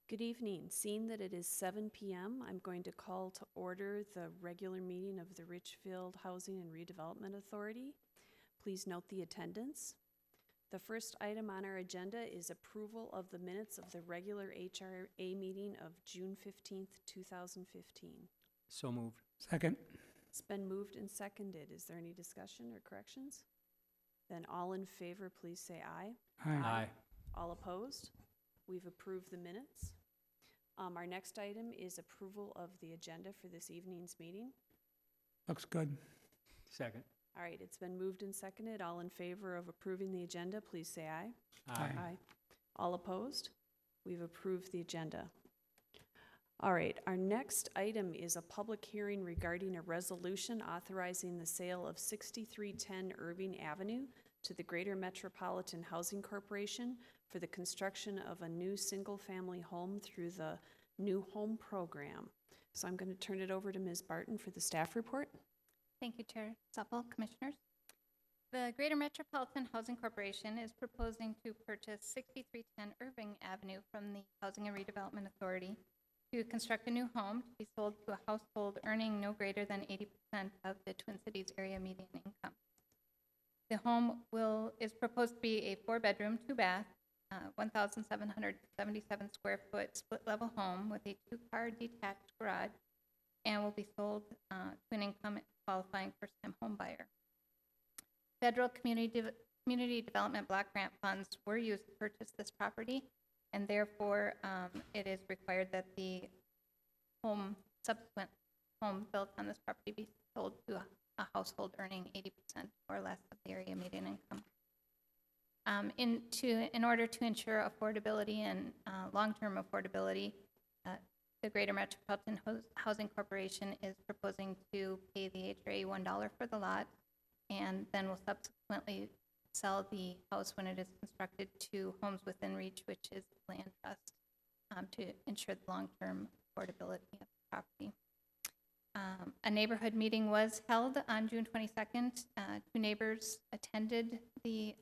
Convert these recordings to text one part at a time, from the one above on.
Good evening. Seeing that it is 7 p.m., I'm going to call to order the regular meeting of the Richfield Housing and Redevelopment Authority. Please note the attendance. The first item on our agenda is approval of the minutes of the regular HRA meeting of June 15th, 2015. So moved. Second. It's been moved and seconded. Is there any discussion or corrections? Then all in favor, please say aye. Aye. All opposed? We've approved the minutes. Our next item is approval of the agenda for this evening's meeting. Looks good. Second. All right, it's been moved and seconded. All in favor of approving the agenda, please say aye. Aye. All opposed? We've approved the agenda. All right, our next item is a public hearing regarding a resolution authorizing the sale of 6310 Irving Avenue to the Greater Metropolitan Housing Corporation for the construction of a new single-family home through the New Home Program. So I'm going to turn it over to Ms. Barton for the staff report. Thank you, Chair Supple, Commissioners. The Greater Metropolitan Housing Corporation is proposing to purchase 6310 Irving Avenue from the Housing and Redevelopment Authority to construct a new home to be sold to a household earning no greater than 80% of the Twin Cities area median income. The home is proposed to be a 4-bedroom, 2-bath, 1,777 square foot split-level home with a 2-car detached garage, and will be sold to an income qualifying first-time home buyer. Federal community development block grant funds were used to purchase this property, and therefore it is required that the subsequent home built on this property be sold to a household earning 80% or less of the area median income. In order to ensure affordability and long-term affordability, the Greater Metropolitan Housing Corporation is proposing to pay the HRA $1 for the lot, and then will subsequently sell the house when it is constructed to Homes Within Reach, which is the land trust, to ensure the long-term affordability of the property. A neighborhood meeting was held on June 22nd. 2 neighbors attended the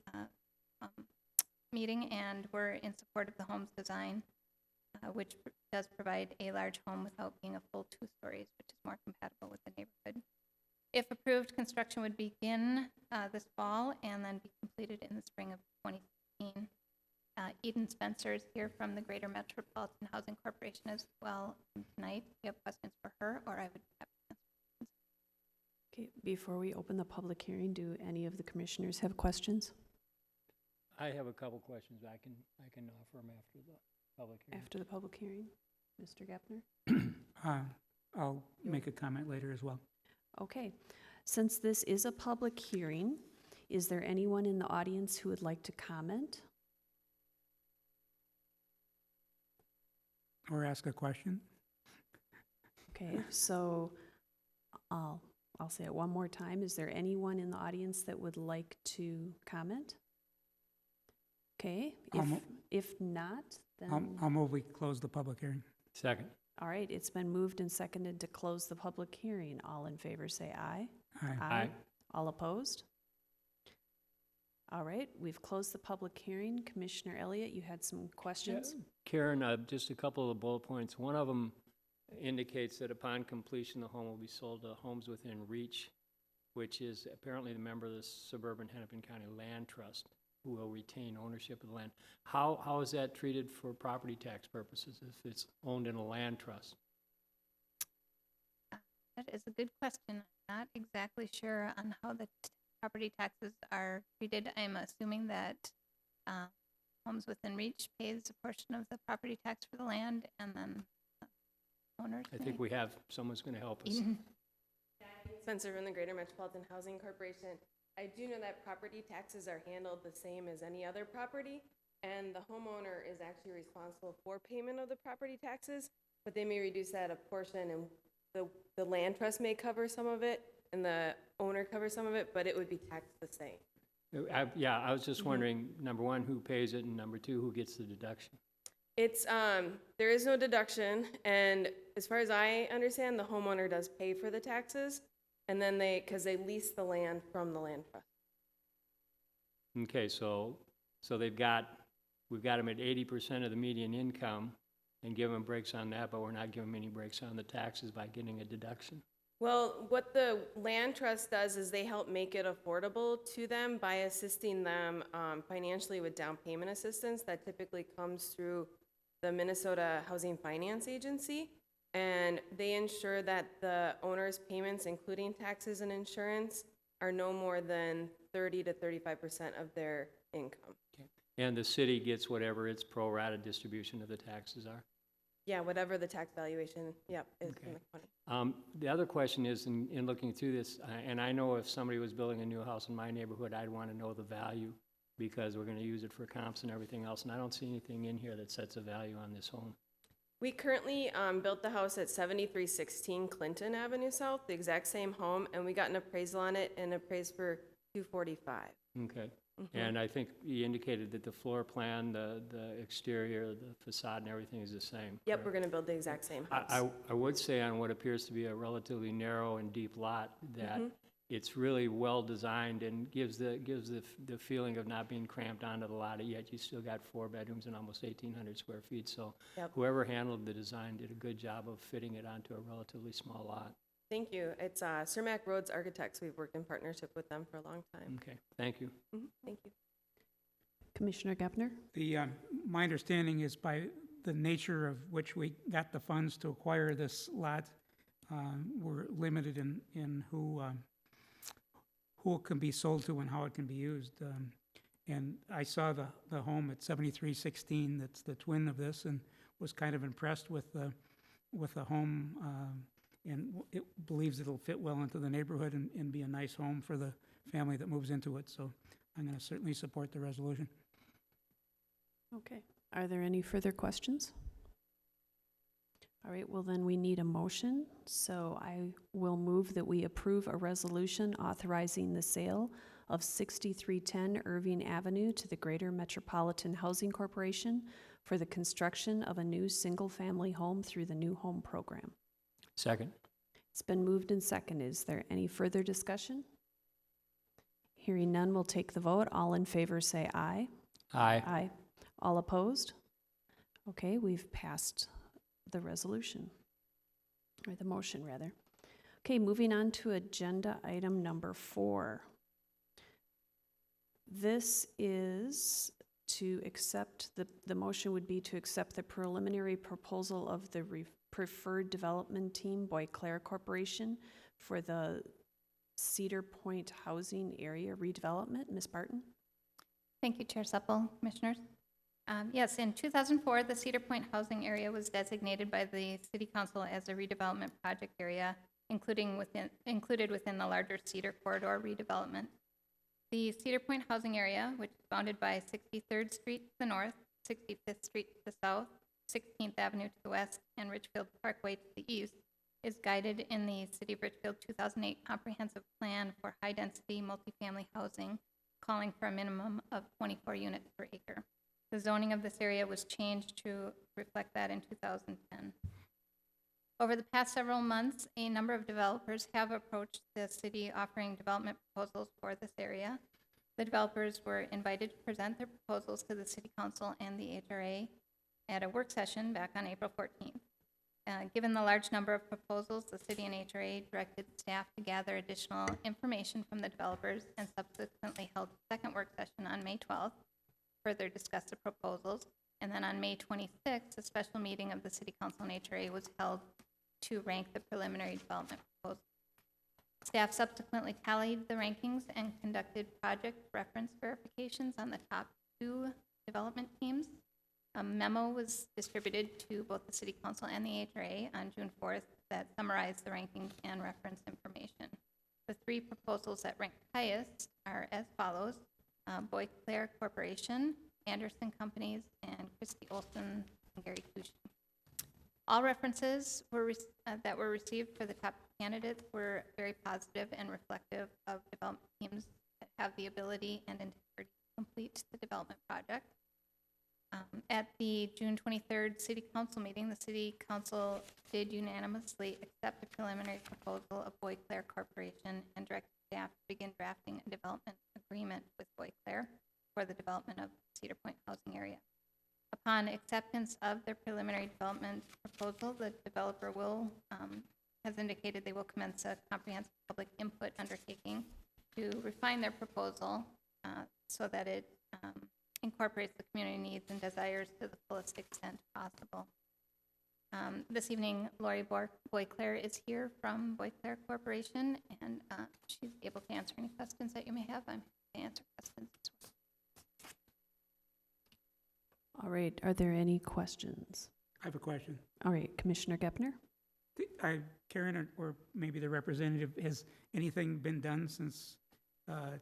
meeting and were in support of the home's design, which does provide a large home without being a full 2 stories, which is more compatible with the neighborhood. If approved, construction would begin this fall and then be completed in the spring of 2016. Eden Spencer is here from the Greater Metropolitan Housing Corporation as well tonight. If you have questions for her, or I would have questions. Okay, before we open the public hearing, do any of the commissioners have questions? I have a couple questions. I can offer them after the public hearing. After the public hearing, Mr. Gepner? I'll make a comment later as well. Okay, since this is a public hearing, is there anyone in the audience who would like to comment? Or ask a question. Okay, so I'll say it one more time. Is there anyone in the audience that would like to comment? Okay, if not, then... I'll move we close the public hearing. Second. All right, it's been moved and seconded to close the public hearing. All in favor say aye. Aye. Aye. All opposed? All right, we've closed the public hearing. Commissioner Elliott, you had some questions? Yeah. Karen, just a couple of bullet points. One of them indicates that upon completion, the home will be sold to Homes Within Reach, which is apparently the member of the Suburban Hennepin County Land Trust, who will retain ownership of the land. How is that treated for property tax purposes if it's owned in a land trust? That is a good question. I'm not exactly sure on how the property taxes are treated. I'm assuming that Homes Within Reach pays a portion of the property tax for the land, and then owners. I think we have someone's going to help us. Spencer from the Greater Metropolitan Housing Corporation. I do know that property taxes are handled the same as any other property, and the homeowner is actually responsible for payment of the property taxes, but they may reduce that a portion, and the land trust may cover some of it, and the owner covers some of it, but it would be taxed the same. I was just wondering, number one, who pays it, and number two, who gets the deduction? It's, there is no deduction, and as far as I understand, the homeowner does pay for the taxes, and then because they lease the land from the land trust. Okay, so we've got them at 80% of the median income, and give them breaks on that, but we're not giving them any breaks on the taxes by getting a deduction. Well, what the land trust does is they help make it affordable to them by assisting them financially with down payment assistance that typically comes through the Minnesota Housing Finance Agency. And they ensure that the owner's payments, including taxes and insurance, are no more than 30 to 35% of their income. And the city gets whatever its pro rata distribution of the taxes are. Yeah, whatever the tax valuation, yep, is Okay. in the county. The other question is, in looking through this, and I know if somebody was building a new house in my neighborhood, I'd want to know the value because we're going to use it for comps and everything else, and I don't see anything in here that sets a value on this home. We currently built the house at 7316 Clinton Avenue South, the exact same home, and we got an appraisal on it and appraised for $245. Okay. And I think you indicated that the floor plan, the exterior, the facade and everything is the same. Yep, correct? we're gonna build the exact same house. I would say on what appears to be a relatively narrow and deep lot, that it's really well designed and gives the feeling of not being cramped onto the lot, yet you still got 4 bedrooms and almost 1,800 square feet. So Yep. whoever handled the design did a good job of fitting it onto a relatively small lot. Thank you. It's Cermak Roads Architects. We've worked in partnership with them for a long time. Okay, thank you. Thank you. Commissioner Gepner? My understanding is by the nature of which we got the funds to acquire this lot, we're limited in who it can be sold to and how it can be used. And I saw the home at 7316, that's the twin of this, and was kind of impressed with the home, and it believes it'll fit well into the neighborhood and be a nice home for the family that moves into it. So I'm going to certainly support the resolution. Okay. Are there any further questions? All right, well then we need a motion. So I will move that we approve a resolution authorizing the sale of 6310 Irving Avenue to the Greater Metropolitan Housing Corporation for the construction of a new single-family home through the New Home Program. Second. It's been moved and seconded. Is there any further discussion? Hearing none, we'll take the vote. All in favor say aye. Aye. Aye. All opposed? Okay, we've passed the resolution, or the motion, rather. Okay, moving on to agenda item number 4. This is to accept, the motion would be to accept the preliminary proposal of the preferred development team, Boyclair Corporation, for the Cedar Point housing area redevelopment. Ms. Barton? Thank you, Chair Supple, Commissioners. Yes, in 2004, the Cedar Point housing area was designated by the City Council as a redevelopment project area, included within the larger Cedar Corridor redevelopment. The Cedar Point housing area, which is bounded by 63rd Street to the north, 65th Street to the south, 16th Avenue to the west, and Richfield Parkway to the east, is guided in the City of Richfield 2008 Comprehensive Plan for High-Density Multifamily Housing, calling for a minimum of 24 units per acre. The zoning of this area was changed to reflect that in 2010. Over the past several months, a number of developers have approached the city offering development proposals for this area. The developers were invited to present their proposals to the City Council and the HRA at a work session back on April 14th. Given the large number of proposals, the city and HRA directed staff to gather additional information from the developers and subsequently held a second work session on May 12th, further discuss the proposals. And then on May 26th, a special meeting of the City Council and HRA was held to rank the preliminary development proposals. Staff subsequently tallied the rankings and conducted project reference verifications on the top 2 development teams. A memo was distributed to both the City Council and the HRA on June 4th that summarized the rankings and reference information. The 3 proposals that ranked highest are as follows: Boyclair Corporation, Anderson Companies, and Christy Olson and Gary Cushing. All references that were received for the top candidates were very positive and reflective of development teams that have the ability and integrity to complete the development project. At the June 23rd City Council meeting, the City Council did unanimously accept the preliminary proposal of Boyclair Corporation and directed staff to begin drafting a development agreement with Boyclair for the development of Cedar Point housing area. Upon acceptance of their preliminary development proposal, the developer will, has indicated they will commence a comprehensive public input undertaking to refine their proposal so that it incorporates the community needs and desires to the fullest extent possible. This evening, Lori Boyclair is here from Boyclair Corporation, and she's able to answer any questions that you may have. I'm happy to answer questions as well. All right, are there any questions? I have a question. All right, Commissioner Gepner? Karen, or maybe the representative, has anything been done since the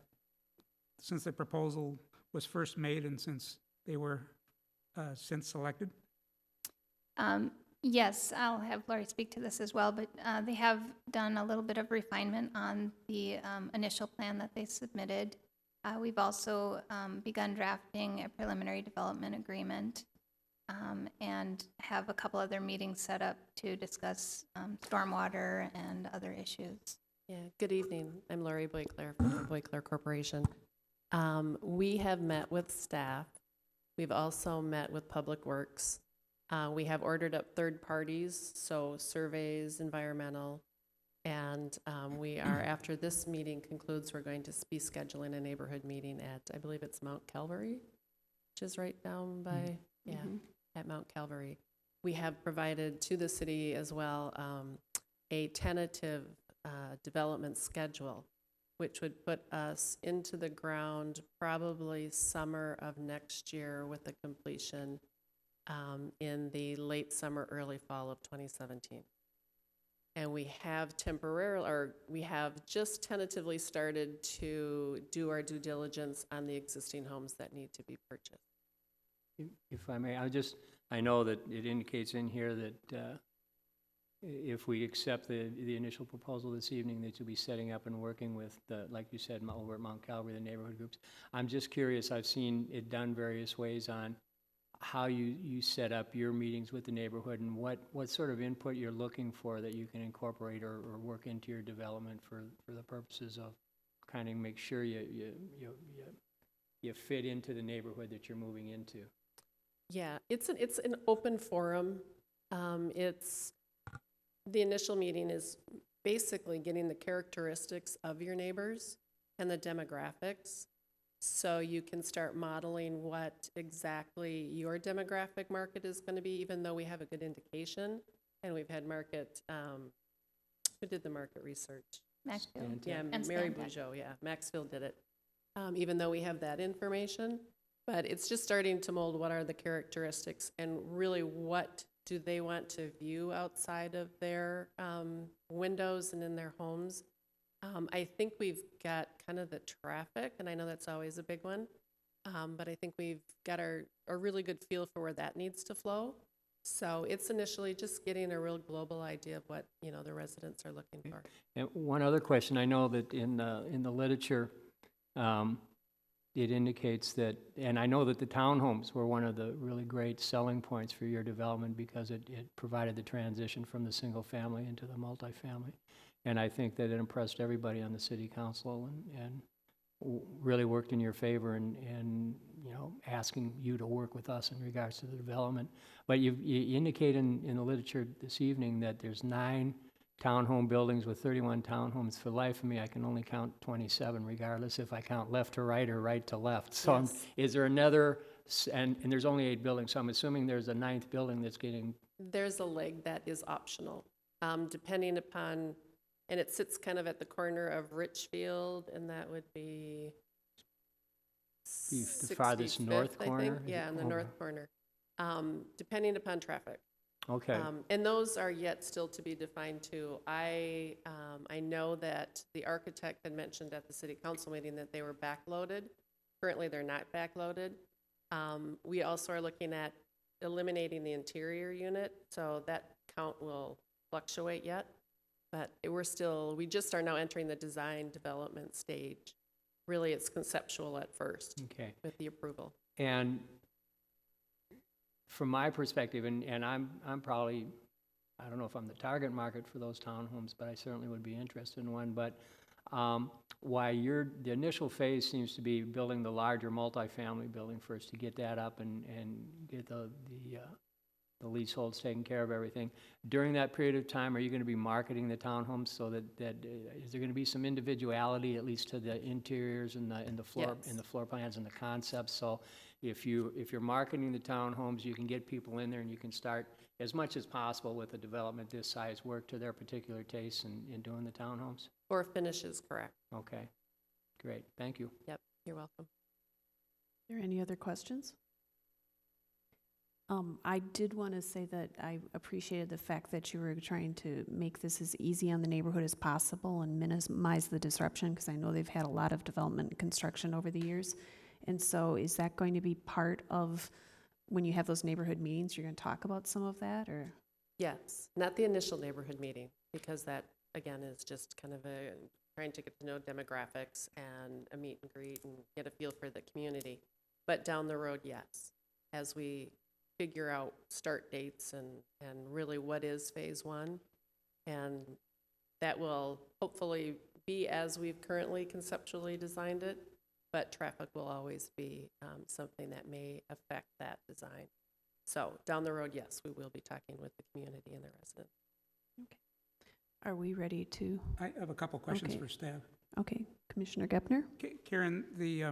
proposal was first made and since they were since selected? Yes, I'll have Lori speak to this as well, but they have done a little bit of refinement on the initial plan that they submitted. We've also begun drafting a preliminary development agreement and have a couple other meetings set up to discuss stormwater and other issues. Yeah, good evening. I'm Lori Boyclair from the Boyclair Corporation. We have met with staff. We've also met with Public Works. We have ordered up third parties, so surveys, environmental, and we are, after this meeting concludes, we're going to be scheduling a neighborhood meeting at, I believe it's Mount Calvary, which is right down by, at Mount Calvary. We have provided to the city as well a tentative development schedule, which would put us into the ground probably summer of next year with the completion in the late summer, early fall of 2017. And we have we have just tentatively started to do our due diligence on the existing homes that need to be purchased. If I may, I know that it indicates in here that if we accept the initial proposal this evening, that you'll be setting up and working with, like you said, over at Mount Calvary, the neighborhood groups. I'm just curious, I've seen it done various ways on how you set up your meetings with the neighborhood and what sort of input you're looking for that you can incorporate or work into your development for the purposes of kind of make sure you fit into the neighborhood that you're moving into. Yeah, it's an open forum. The initial meeting is basically getting the characteristics of your neighbors and the demographics, so you can start modeling what exactly your demographic market is going to be, even though we have a good indication, and we've had market, who did the market research? Maxfield. Yeah, And Mary Stantec. Bugeaud, yeah, Maxfield did it. Even though we have that information, but it's just starting to mold what are the characteristics and really what do they want to view outside of their windows and in their homes. I think we've got kind of the traffic, and I know that's always a big one, but I think we've got a really good feel for where that needs to flow. So it's initially just getting a real global idea of what, the residents are looking for. And one other question, I know that in the literature, it indicates that, and I know that the townhomes were one of the really great selling points for your development because it provided the transition from the single family into the multifamily. And I think that it impressed everybody on the city council and really worked in your favor in asking you to work with us in regards to the development. But you indicate in the literature this evening that there's 9 townhome buildings with 31 townhomes. For life of me, I can only count 27, regardless if I count left to right or right to left. So Yes. is there another, and there's only 8 buildings, so I'm assuming there's a 9th building that's getting... There's a leg that is optional, depending upon, and it sits kind of at the corner of Richfield, and that would be The farthest 65th, north I corner? think. Is Yeah, it? in the Okay. north corner, depending upon traffic. Okay. And those are yet still to be defined too. I know that the architect had mentioned at the city council meeting that they were backloaded. Currently, they're not backloaded. We also are looking at eliminating the interior unit, so that count will fluctuate yet. But we just are now entering the design development stage. Really, it's conceptual at first Okay. with the approval. And from my perspective, and I'm probably, I don't know if I'm the target market for those townhomes, but I certainly would be interested in one. But why the initial phase seems to be building the larger multifamily building first to get that up and get the leaseholds taken care of everything. During that period of time, are you going to be marketing the townhomes so that is there going to be some individuality at least to the interiors and the floor Yes. and the floor plans and the concepts? So if you're marketing the townhomes, you can get people in there and you can start as much as possible with a development this size, work to their particular tastes in doing the townhomes? Or finishes, correct. Okay, great, thank you. Yep, you're welcome. Are there any other questions? I did want to say that I appreciated the fact that you were trying to make this as easy on the neighborhood as possible and minimize the disruption, because I know they've had a lot of development and construction over the years. And so is that going to be part of, when you have those neighborhood meetings, you're going to talk about some of that, or? Yes, not the initial neighborhood meeting, because that, again, is just kind of trying to get to know demographics and a meet and greet and get a feel for the community. But down the road, yes, as we figure out start dates and really what is phase one. And that will hopefully be as we've currently conceptually designed it, but traffic will always be something that may affect that design. So down the road, yes, we will be talking with the community and the residents. Okay. Are we ready to? I have a couple questions Okay. for staff. Okay, Commissioner Gepner? Karen, the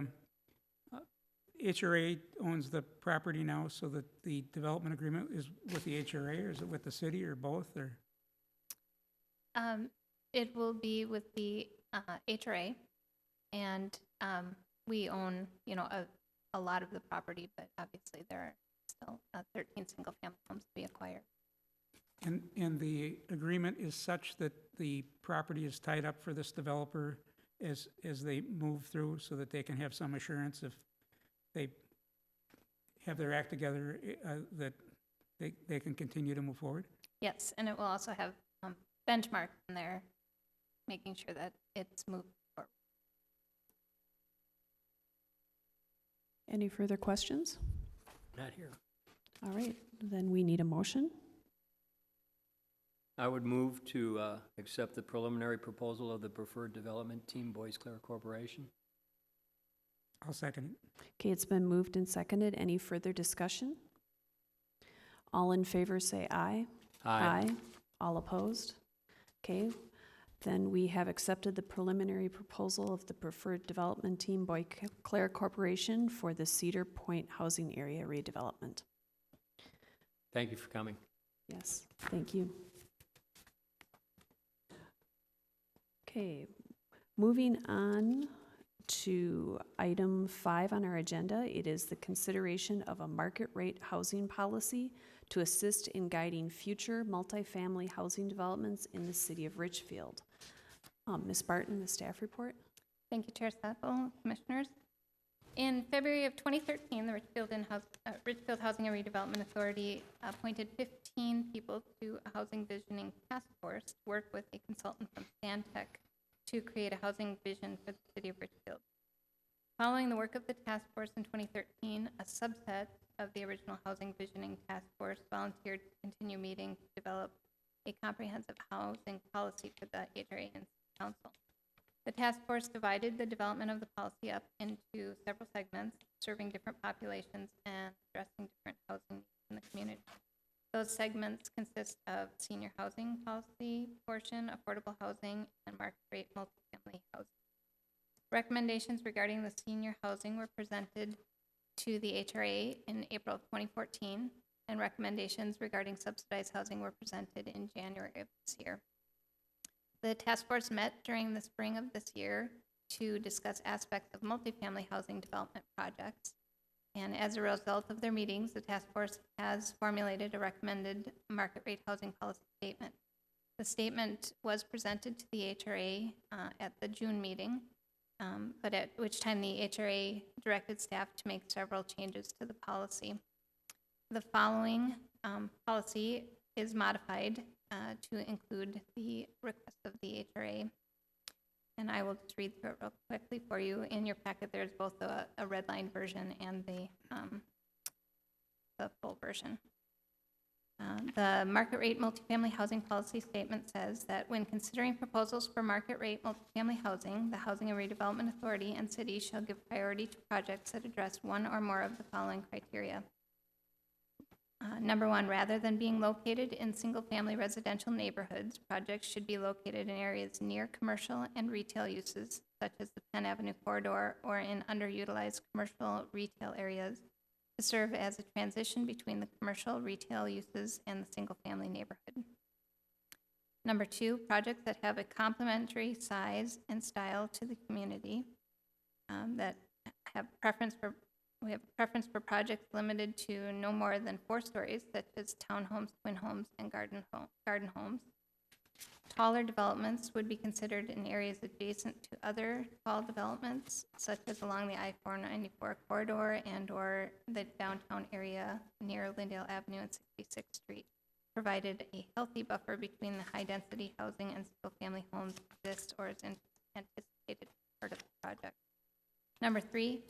HRA owns the property now, so that the development agreement is with the HRA, or is it with the city, or both, or? It will be with the HRA, and we own, a lot of the property, but obviously there are still 13 single-family homes to be acquired. And the agreement is such that the property is tied up for this developer as they move through, so that they can have some assurance if they have their act together, that they can continue to move forward? Yes, and it will also have benchmarks in there, making sure that it's moved forward. Any further questions? Not here. All right, then we need a motion. I would move to accept the preliminary proposal of the preferred development team, Boys Clare Corporation. I'll second it. Okay, it's been moved and seconded. Any further discussion? All in favor say aye. All opposed? Okay, then we have accepted the preliminary proposal of the preferred development team, Boy Clare Corporation, for the Cedar Point housing area redevelopment. Thank you for coming. Yes, thank you. Okay, moving on to item 5 on our agenda. It is the consideration of a market rate housing policy to assist in guiding future multifamily housing developments in the city of Richfield. Ms. Barton, the staff report. Thank you, Chair Staffel, Commissioners. In February of 2013, the Richfield Housing and Redevelopment Authority appointed 15 people to a housing visioning task force to work with a consultant from Stantec to create a housing vision for the city of Richfield. Following the work of the task force in 2013, a subset of the original housing visioning task force volunteered to continue meeting to develop a comprehensive housing policy for the HRA and Council. The task force divided the development of the policy up into several segments, serving different populations and addressing different housing needs in the community. Those segments consist of senior housing policy portion, affordable housing, and market rate multifamily housing. Recommendations regarding the senior housing were presented to the HRA in April of 2014, and recommendations regarding subsidized housing were presented in January of this year. The task force met during the spring of this year to discuss aspects of multifamily housing development projects. And as a result of their meetings, the task force has formulated a recommended market rate housing policy statement. The statement was presented to the HRA at the June meeting, but at which time the HRA directed staff to make several changes to the policy. The following policy is modified to include the request of the HRA. And I will just read through it real quickly for you. In your packet, there's both a redlined version and the full version. The market rate multifamily housing policy statement says that when considering proposals for market rate multifamily housing, the Housing and Redevelopment Authority and cities shall give priority to projects that address one or more of the following criteria. Number one, rather than being located in single-family residential neighborhoods, projects should be located in areas near commercial and retail uses, such as the Penn Avenue corridor, or in underutilized commercial retail areas, to serve as a transition between the commercial retail uses and the single-family neighborhood. Number two, projects that have a complementary size and style to the community, that have preference for, we have preference for projects limited to no more than 4 stories, such as townhomes, twin homes, and garden homes. Taller developments would be considered in areas adjacent to other tall developments, such as along the I-494 corridor and/or the downtown area near Lyndale Avenue and 66th Street, provided a healthy buffer between the high-density housing and single-family homes exists or is anticipated part of the project. Number three,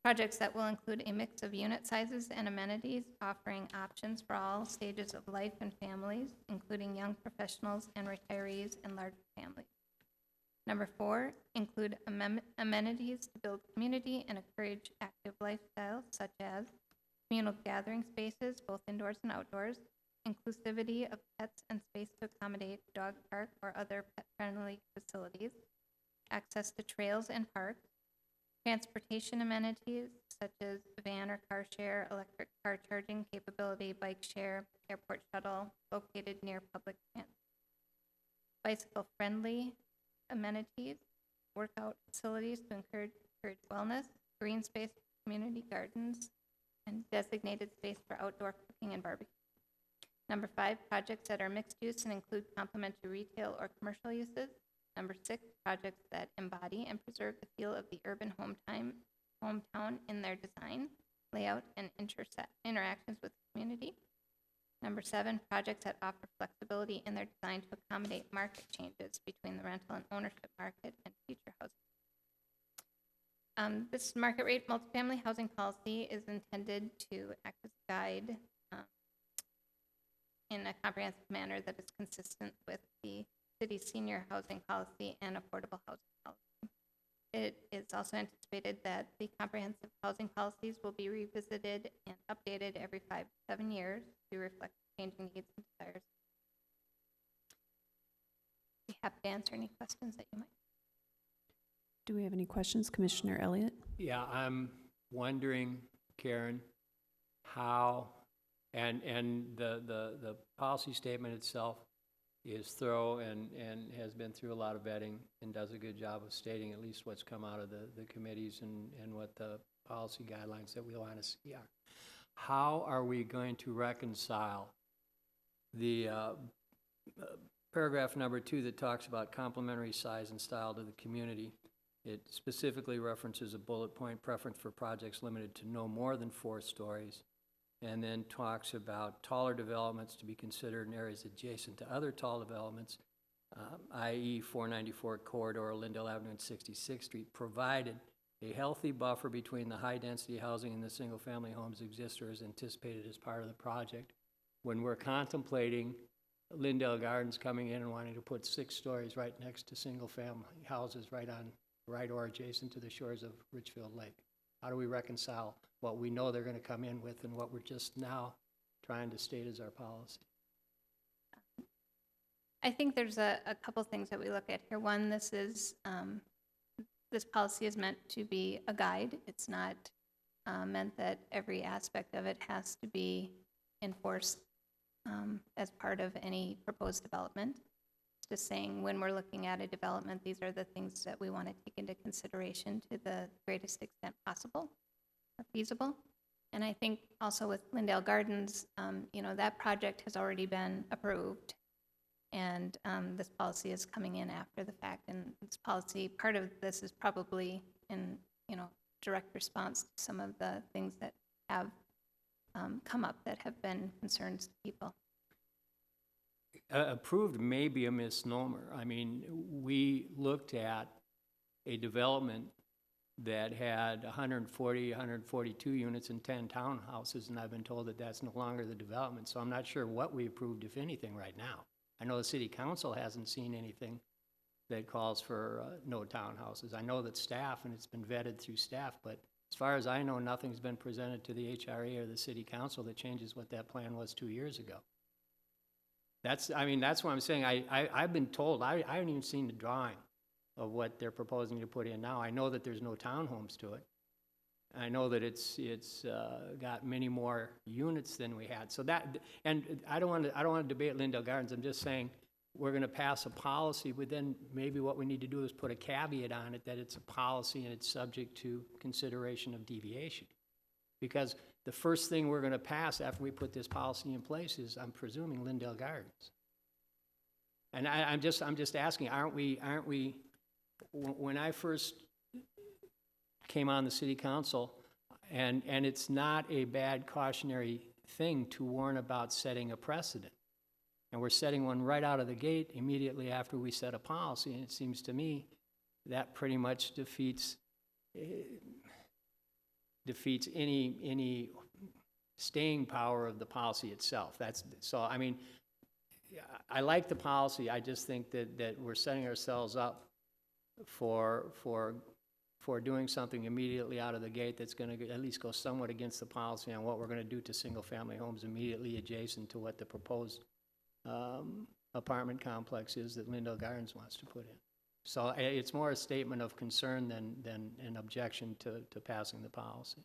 projects that will include a mix of unit sizes and amenities, offering options for all stages of life and families, including young professionals and retirees and larger families. Number four, include amenities to build community and encourage active lifestyles, such as communal gathering spaces, both indoors and outdoors, inclusivity of pets and space to accommodate dog park or other pet-friendly facilities, access to trails and parks, transportation amenities such as van or car share, electric car charging capability, bike share, airport shuttle located near public transit. Bicycle-friendly amenities, workout facilities to encourage wellness, green space, community gardens, and designated space for outdoor cooking and barbecue. Number five, projects that are mixed use and include complementary retail or commercial uses. Number six, projects that embody and preserve the feel of the urban hometown in their design, layout, and interactions with the community. Number seven, projects that offer flexibility in their design to accommodate market changes between the rental and ownership market and future housing. This market rate multifamily housing policy is intended to act as a guide in a comprehensive manner that is consistent with the city's senior housing policy and affordable housing policy. It is also anticipated that the comprehensive housing policies will be revisited and updated every 5 to 7 years to reflect changing needs and desires. Be happy to answer any questions that you might. Do we have any questions, Commissioner Elliott? Yeah, I'm wondering, Karen, how, and the policy statement itself is thorough and has been through a lot of vetting and does a good job of stating at least what's come out of the committees and what the policy guidelines that we want to see are. How are we going to reconcile the paragraph number 2 that talks about complementary size and style to the community? It specifically references a bullet point preference for projects limited to no more than 4 stories, and then talks about taller developments to be considered in areas adjacent to other tall developments, i.e. 494 corridor, Lyndale Avenue and 66th Street, provided a healthy buffer between the high-density housing and the single-family homes exists or is anticipated as part of the project. When we're contemplating Lyndale Gardens coming in and wanting to put 6 stories right next to single-family houses right or adjacent to the shores of Richfield Lake, how do we reconcile what we know they're going to come in with and what we're just now trying to state as our policy? I think there's a couple things that we look at here. One, this policy is meant to be a guide. It's not meant that every aspect of it has to be enforced as part of any proposed development. It's just saying when we're looking at a development, these are the things that we want to take into consideration to the greatest extent possible or feasible. And I think also with Lyndale Gardens, that project has already been approved. And this policy is coming in after the fact, and this policy, part of this is probably in, direct response to some of the things that have come up that have been concerns to people. Approved may be a misnomer. I mean, we looked at a development that had 140, 142 units and 10 townhouses, and I've been told that that's no longer the development. So I'm not sure what we approved, if anything, right now. I know the city council hasn't seen anything that calls for no townhouses. I know that staff, and it's been vetted through staff, but as far as I know, nothing's been presented to the HRA or the city council that changes what that plan was 2 years ago. That's what I'm saying. I've been told, I haven't even seen the drawing of what they're proposing to put in now. I know that there's no townhomes to it. I know that it's got many more units than we had. So that, and I don't want to debate Lindale Gardens. I'm just saying we're going to pass a policy, but then maybe what we need to do is put a caveat on it that it's a policy and it's subject to consideration of deviation. Because the first thing we're going to pass after we put this policy in place is, I'm presuming, Lindale Gardens. And I'm just asking, aren't we? When I first came on the city council, and it's not a bad cautionary thing to warn about setting a precedent. And we're setting one right out of the gate immediately after we set a policy, and it seems to me that pretty much defeats any staying power of the policy itself. I mean, I like the policy. I just think that we're setting ourselves up for doing something immediately out of the gate that's going to at least go somewhat against the policy on what we're going to do to single-family homes immediately adjacent to what the proposed apartment complex is that Lindale Gardens wants to put in. So it's more a statement of concern than an objection to passing the policy.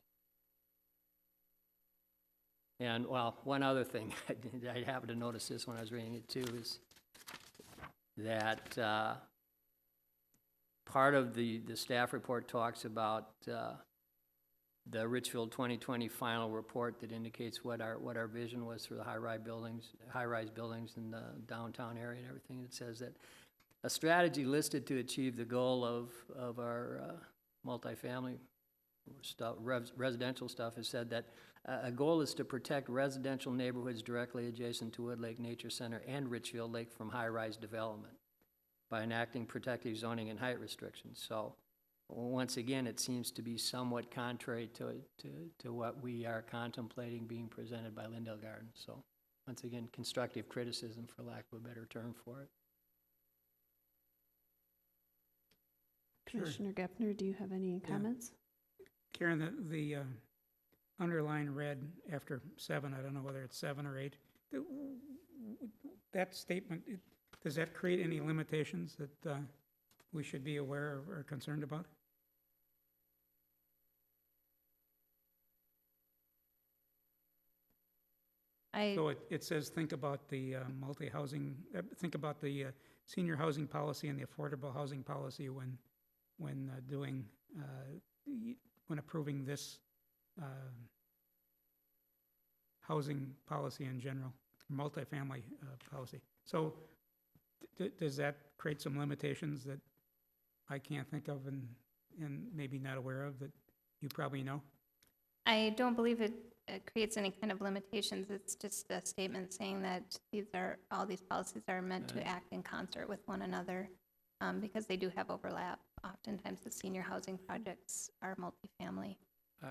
And, well, one other thing, I happened to notice this when I was reading it too, is that part of the staff report talks about the Richfield 2020 final report that indicates what our vision was for the high-rise buildings in the downtown area and everything. It says that a strategy listed to achieve the goal of our multifamily stuff, residential stuff, has said that a goal is to protect residential neighborhoods directly adjacent to Wood Lake Nature Center and Richfield Lake from high-rise development by enacting protective zoning and height restrictions. So once again, it seems to be somewhat contrary to what we are contemplating being presented by Lindale Gardens. So once again, constructive criticism, for lack of a better term for it. Commissioner Gepner, do you have any comments? Karen, the underline red after 7, I don't know whether it's 7 or 8, that statement, does that create any limitations that we should be aware or concerned about? So it says think about the multi-housing, think about the senior housing policy and the affordable housing policy when approving this housing policy in general, multifamily policy. So does that create some limitations that I can't think of and maybe not aware of that you probably know? I don't believe it creates any kind of limitations. It's just a statement saying that all these policies are meant to act in concert with one another because they do have overlap. Oftentimes the senior housing projects are multifamily.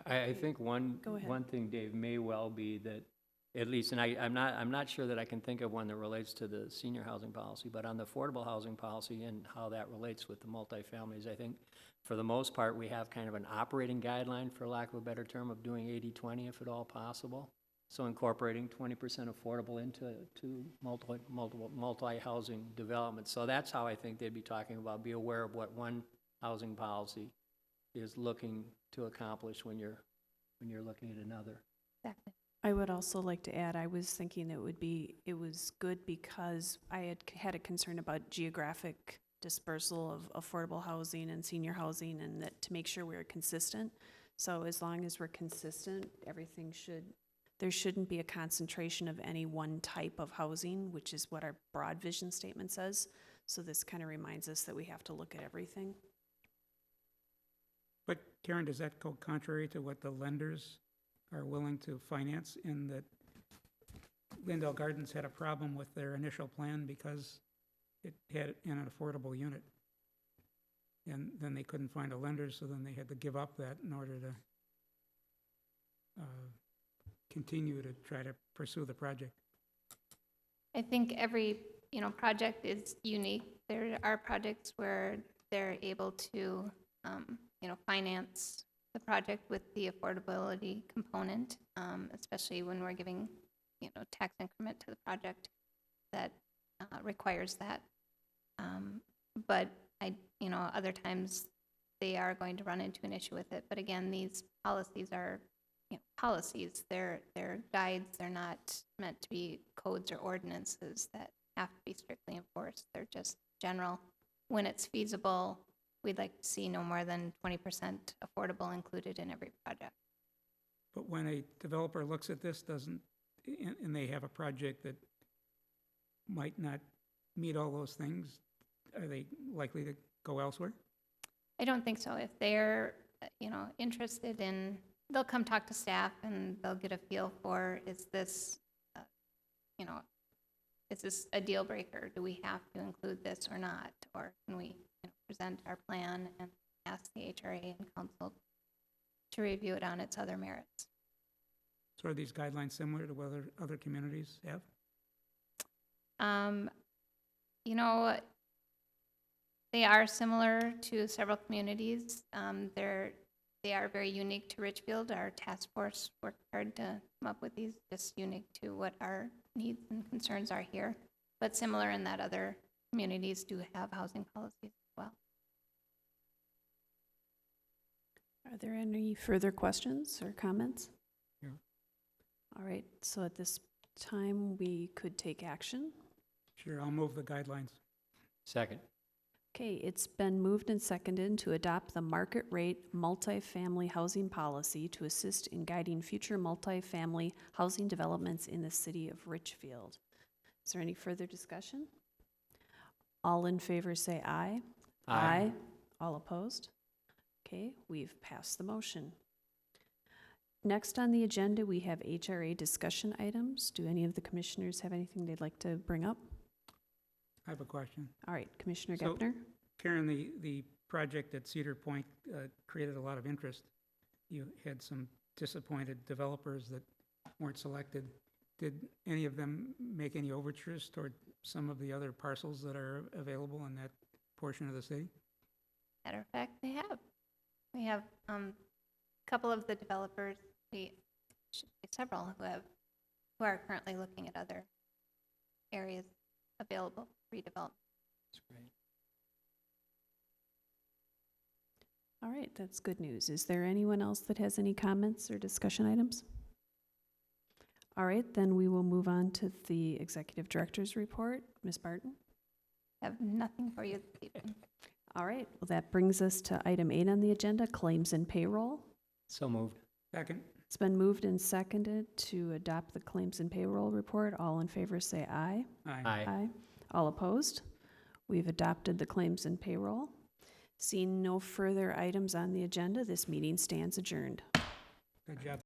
I think one thing, Dave, may well be that, at least, and I'm not sure that I can think of one that relates to the senior housing policy, but on the affordable housing policy and how that relates with the multifamilies, I think for the most part we have kind of an operating guideline, for lack of a better term, of doing 80-20 if at all possible. So incorporating 20% affordable into multi-housing development. So that's how I think they'd be talking about, be aware of what one housing policy is looking to accomplish when you're looking at another. Exactly. I would also like to add, I was thinking it was good because I had a concern about geographic dispersal of affordable housing and senior housing, and that to make sure we're consistent. So as long as we're consistent, there shouldn't be a concentration of any one type of housing, which is what our broad vision statement says. So this kind of reminds us that we have to look at everything. But Karen, does that go contrary to what the lenders are willing to finance, in that Lindale Gardens had a problem with their initial plan because it had an affordable unit? and then they couldn't find a lender, so then they had to give up that in order to continue to try to pursue the project. I think every, project is unique. There are projects where they're able to, finance the project with the affordability component, especially when we're giving, tax increment to the project that requires that. But other times they are going to run into an issue with it. But again, these policies are, policies. They're guides. They're not meant to be codes or ordinances that have to be strictly enforced. They're just general. When it's feasible, we'd like to see no more than 20% affordable included in every project. But when a developer looks at this, and they have a project that might not meet all those things, are they likely to go elsewhere? I don't think so. If they're, interested in, they'll come talk to staff and they'll get a feel for, is this, is this a deal breaker? Do we have to include this or not? Or can we present our plan and ask the HRA and council to review it on its other merits? So are these guidelines similar to what other communities have? They are similar to several communities. They are very unique to Richfield. Our task force worked hard to come up with these, just unique to what our needs and concerns are here. But similar in that other communities do have housing policies as well. Are there any further questions or comments? Yeah. All right, so at this time, we could take action. Sure, I'll move the guidelines. Second. Okay, it's been moved and seconded to adopt the market rate multifamily housing policy to assist in guiding future multifamily housing developments in the city of Richfield. Is there any further discussion? All in favor say aye. Aye. All opposed? Okay, we've passed the motion. Next on the agenda, we have HRA discussion items. Do any of the commissioners have anything they'd like to bring up? I have a question. All right, Commissioner So- Gepner? Karen, the project at Cedar Point created a lot of interest. You had some disappointed developers that weren't selected. Did any of them make any overtures toward some of the other parcels that are available in that portion of the city? Matter of fact, they have. We have a couple of the developers, several who are currently looking at other areas available for redevelopment. That's great. All right, that's good news. Is there anyone else that has any comments or discussion items? All right, then we will move on to the Executive Director's report. Ms. Barton? Have nothing for you this evening. All right, well, that brings us to item 8 on the agenda, claims and payroll. So moved. Second? It's been moved and seconded to adopt the claims and payroll report. All in favor say aye. Aye. All opposed? We've adopted the claims and payroll. Seeing no further items on the agenda, this meeting stands adjourned. Good job.